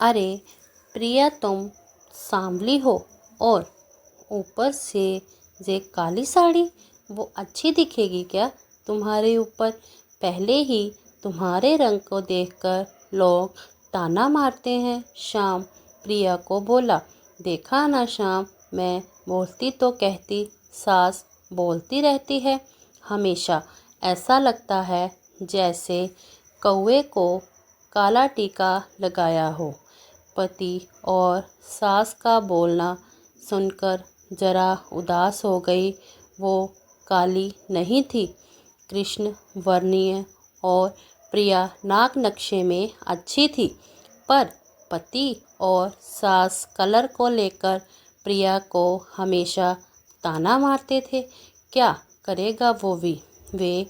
अरे प्रिया, तुम सांवली हो और ऊपर से ये काली साड़ी, वो अच्छी दिखेगी क्या तुम्हारे ऊपर? पहले ही तुम्हारे रंग को देखकर लोग ताना मारते हैं। शाम प्रिया को बोला। देखा ना श्याम, मैं बोलती तो कहती, सास बोलती रहती है हमेशा। ऐसा लगता है जैसे कौवे को काला टीका लगाया हो। पति और सास का बोलना सुनकर जरा उदास हो गई। वो काली नहीं थी, कृष्ण वर्णीय और प्रिया नाग नक्शे में अच्छी थी। पर पति और सास कलर को लेकर प्रिया को हमेशा ताना मारते थे। क्या करेगा वो भी? वे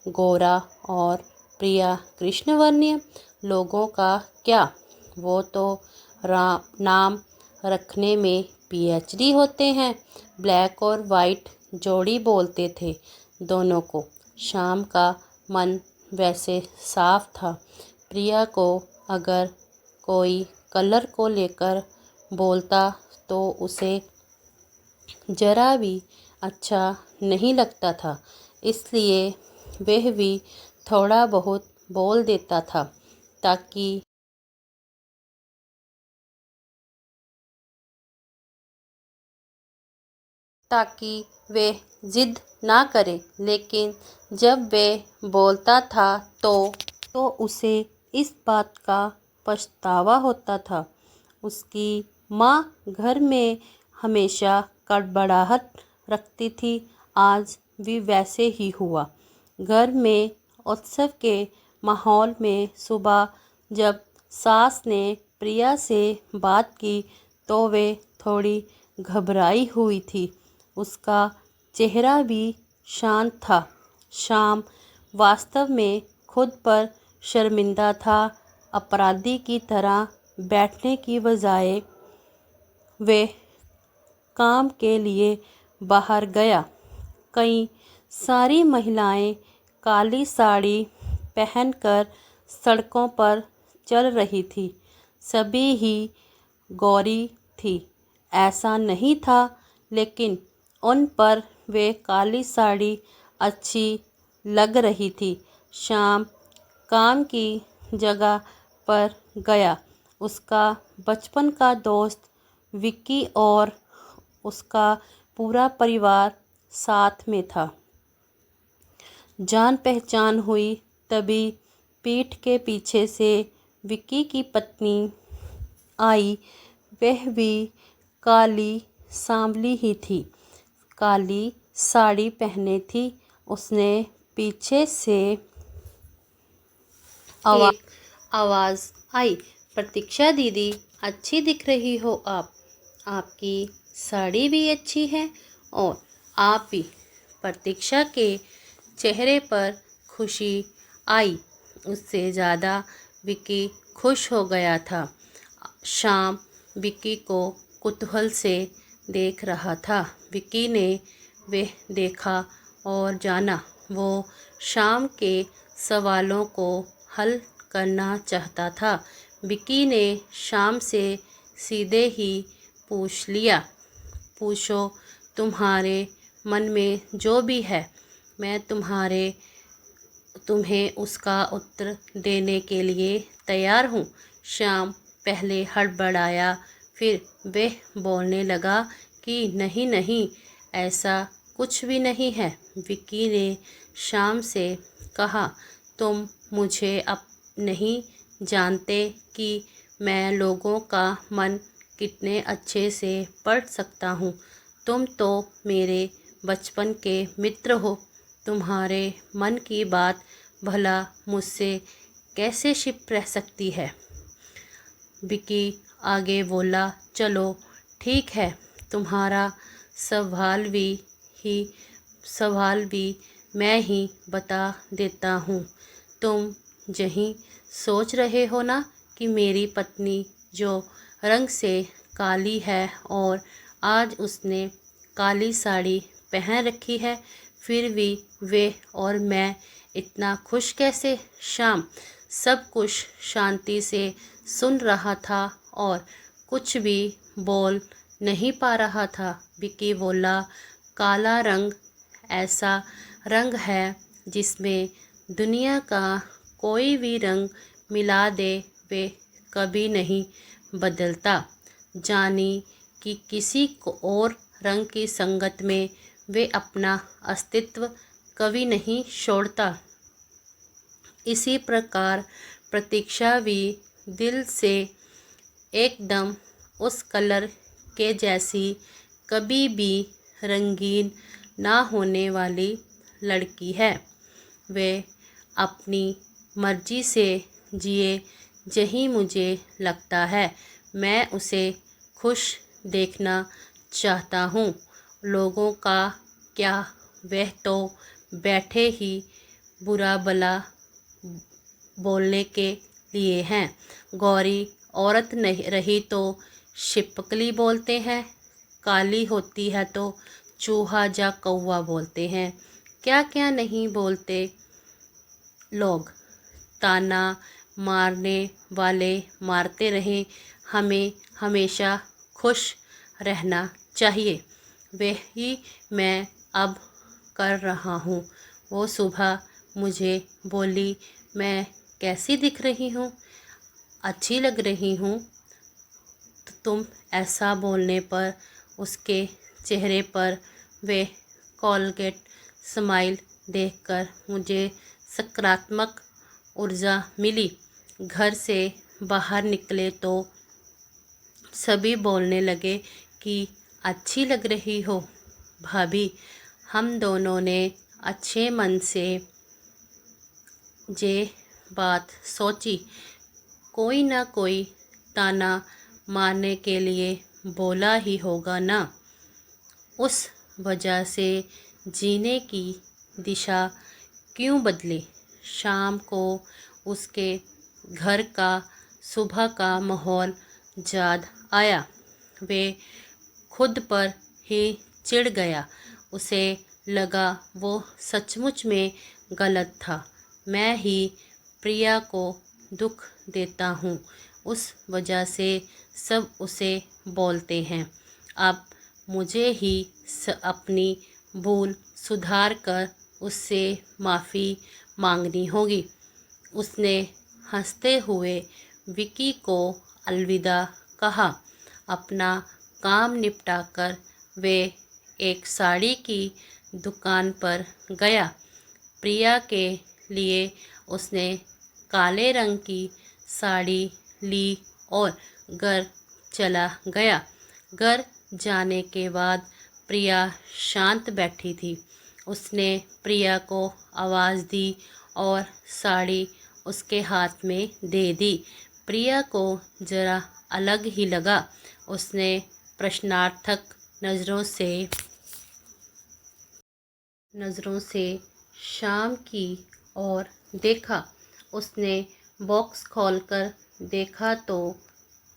गोरा और प्रिया कृष्णवर्णीय। लोगों का क्या, वो तो नाम रखने में पीएचडी होते हैं। ब्लैक और वाइट जोड़ी बोलते थे दोनों को। शाम का मन वैसे साफ था। प्रिया को अगर कोई कलर को लेकर बोलता तो उसे जरा भी अच्छा नहीं लगता था, इसलिए वह भी थोड़ा बहुत बोल देता था ताकि वे जिद ना करे। लेकिन जब वे बोलता था तो उसे इस बात का पछतावा होता था। उसकी माँ घर में हमेशा गड़बड़ाहट रखती थी। आज भी वैसे ही हुआ। घर में उत्सव के माहौल में सुबह जब सास ने प्रिया से बात की तो वे थोड़ी घबराई हुई थी। उसका चेहरा भी शांत था। शाम वास्तव में खुद पर शर्मिंदा था। अपराधी की तरह बैठने की बजाय वे काम के लिए बाहर गया। कई सारी महिलाएं काली साड़ी पहनकर सड़कों पर चल रही थी। सभी ही गौरी थी ऐसा नहीं था, लेकिन उन पर वे काली साड़ी अच्छी लग रही थी। शाम काम की जगह पर गया। उसका बचपन का दोस्त विक्की और उसका पूरा परिवार साथ में था। जान पहचान हुई तभी पीठ के पीछे से विक्की की पत्नी आई। वह भी काली सांवली ही थी, काली साड़ी पहने थी। उसने पीछे से एक आवाज़ आई, प्रतीक्षा दीदी, अच्छी दिख रही हो आप। आपकी साड़ी भी अच्छी है और आप भी। प्रतीक्षा के चेहरे पर खुशी आई। उससे ज़्यादा विक्की खुश हो गया था। शाम विक्की को कुतूहल से देख रहा था। विक्की ने वह देखा और जाना। वो शाम के सवालों को हल करना चाहता था। विक्की ने शाम से सीधे ही पूछ लिया, पूछो तुम्हारे मन में जो भी है, मैं तुम्हें उसका उत्तर देने के लिए तैयार हूँ। श्याम पहले हड़बड़ाया, फिर वह बोलने लगा कि नहीं नहीं, ऐसा कुछ भी नहीं है। विक्की ने श्याम से कहा, तुम मुझे अब नहीं जानते कि मैं लोगों का मन कितने अच्छे से पढ़ सकता हूँ। तुम तो मेरे बचपन के मित्र हो। तुम्हारे मन की बात भला मुझसे कैसे छिप रह सकती है? विक्की आगे बोला, चलो ठीक है, तुम्हारा ही सवाल भी मैं ही बता देता हूँ। तुम यही सोच रहे हो ना कि मेरी पत्नी जो रंग से काली है और आज उसने काली साड़ी पहन रखी है, फिर भी वे और मैं इतना खुश कैसे? शाम सब कुछ शांति से सुन रहा था और कुछ भी बोल नहीं पा रहा था। विकी बोला, काला रंग ऐसा रंग है जिसमें दुनिया का कोई भी रंग मिला दे वे कभी नहीं बदलता। जानी कि किसी को और रंग की संगत में वे अपना अस्तित्व कभी नहीं छोड़ता। इसी प्रकार प्रतीक्षा भी दिल से एकदम उस कलर के जैसी कभी भी रंगीन ना होने वाली लड़की है। वे अपनी मर्जी से जिए यही मुझे लगता है। मैं उसे खुश देखना चाहता हूँ। लोगों का क्या, वह तो बैठे ही बुरा भला बोलने के लिए हैं। गौरी औरत नहीं रही तो छिपकली बोलते हैं, काली होती है तो चूहा या कौवा बोलते हैं। क्या क्या नहीं बोलते लोग। ताना मारने वाले मारते रहें, हमें हमेशा खुश रहना चाहिए। वही मैं अब कर रहा हूँ। वो सुबह मुझे बोली, मैं कैसी दिख रही हूँ? अच्छी लग रही हूँ। तो तुम ऐसा बोलने पर उसके चेहरे पर वे कोलगेट स्माइल देखकर मुझे सकारात्मक ऊर्जा मिली। घर से बाहर निकले तो सभी बोलने लगे कि अच्छी लग रही हो भाभी। हम दोनों ने अच्छे मन से ये बात सोची, कोई ना कोई ताना मारने के लिए बोला ही होगा ना। उस वजह से जीने की दिशा क्यों बदली। शाम को उसके घर का सुबह का माहौल याद आया। वे खुद पर ही चिढ़ गया। उसे लगा वो सचमुच में गलत था। मैं ही प्रिया को दुख देता हूँ, उस वजह से सब उसे बोलते हैं। अब मुझे ही अपनी भूल सुधार कर उससे माफ़ी मांगनी होगी। उसने हंसते हुए विकी को अलविदा कहा। अपना काम निपटाकर वे एक साड़ी की दुकान पर गया। प्रिया के लिए उसने काले रंग की साड़ी ली और घर चला गया। घर जाने के बाद प्रिया शांत बैठी थी। उसने प्रिया को आवाज़ दी और साड़ी उसके हाथ में दे दी। प्रिया को ज़रा अलग ही लगा। उसने प्रश्नार्थक नज़रों से शाम की ओर देखा। उसने बॉक्स खोलकर देखा तो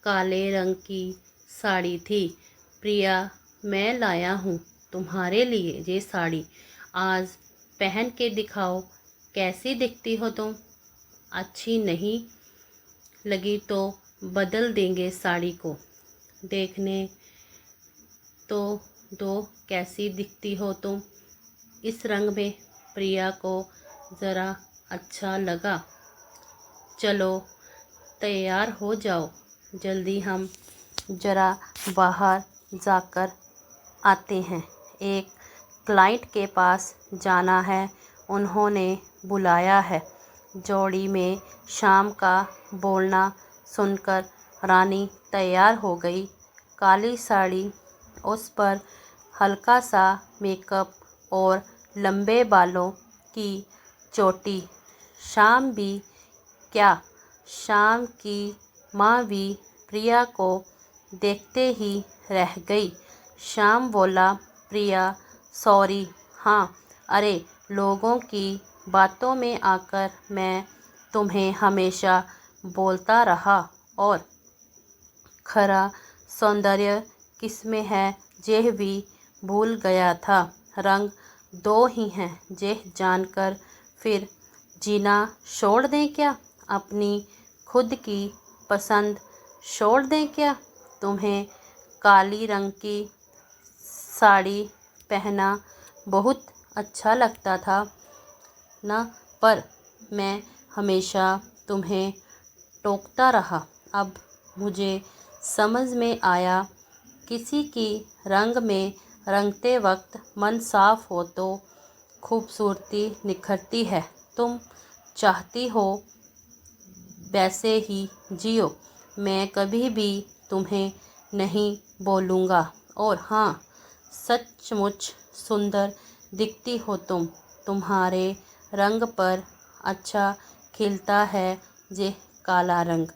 काले रंग की साड़ी थी। प्रिया, मैं लाया हूँ तुम्हारे लिए ये साड़ी। आज पहन के दिखाओ, कैसी दिखती हो तुम? अच्छी नहीं लगी तो बदल देंगे साड़ी को। देखने तो दो कैसी दिखती हो तुम इस रंग में। प्रिया को ज़रा अच्छा लगा। चलो तैयार हो जाओ, जल्दी हम ज़रा बाहर जाकर आते हैं। एक क्लाइंट के पास जाना है, उन्होंने बुलाया है। जोड़ी में शाम का बोलना सुनकर रानी तैयार हो गई। काली साड़ी, उस पर हल्का सा मेकअप और लंबे बालों की चोटी। शाम भी क्या, शाम की माँ भी प्रिया को देखते ही रह गई। शाम बोला, प्रिया सॉरी। हाँ, अरे लोगों की बातों में आकर मैं तुम्हें हमेशा बोलता रहा और खरा सौंदर्य किसमें है यह भी भूल गया था। रंग दो ही हैं, यह जानकर फिर जीना छोड़ दें क्या? अपनी खुद की पसंद छोड़ दें क्या? तुम्हें काली रंग की साड़ी पहना बहुत अच्छा लगता था ना, पर मैं हमेशा तुम्हें टोकता रहा। अब मुझे समझ में आया, किसी की रंग में रंगते वक्त मन साफ हो तो खूबसूरती निखरती है। तुम चाहती हो वैसे ही जियो, मैं कभी भी तुम्हें नहीं बोलूँगा। और हाँ, सचमुच सुंदर दिखती हो तुम। तुम्हारे रंग पर अच्छा खिलता है ये काला रंग।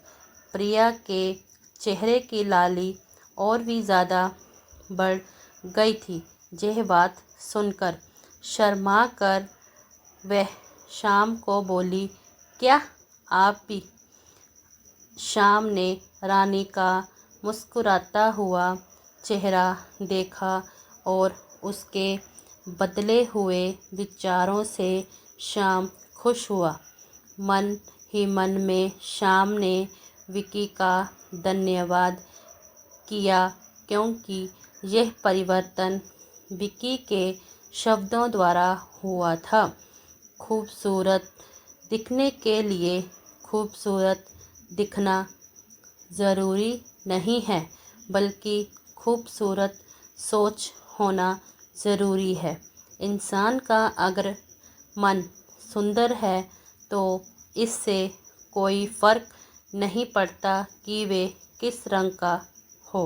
प्रिया के चेहरे की लाली और भी ज़्यादा बढ़ गई थी। यह बात सुनकर शर्मा कर वह शाम को बोली, क्या आप भी? शाम ने रानी का मुस्कुराता हुआ चेहरा देखा और उसके बदले हुए विचारों से शाम खुश हुआ। मन ही मन में शाम ने विकी का धन्यवाद किया, क्योंकि यह परिवर्तन विकी के शब्दों द्वारा हुआ था। खूबसूरत दिखने के लिए खूबसूरत दिखना ज़रूरी नहीं है, बल्कि खूबसूरत सोच होना ज़रूरी है। इंसान का अगर मन सुंदर है तो इससे कोई फ़र्क नहीं पड़ता कि वे किस रंग का हो।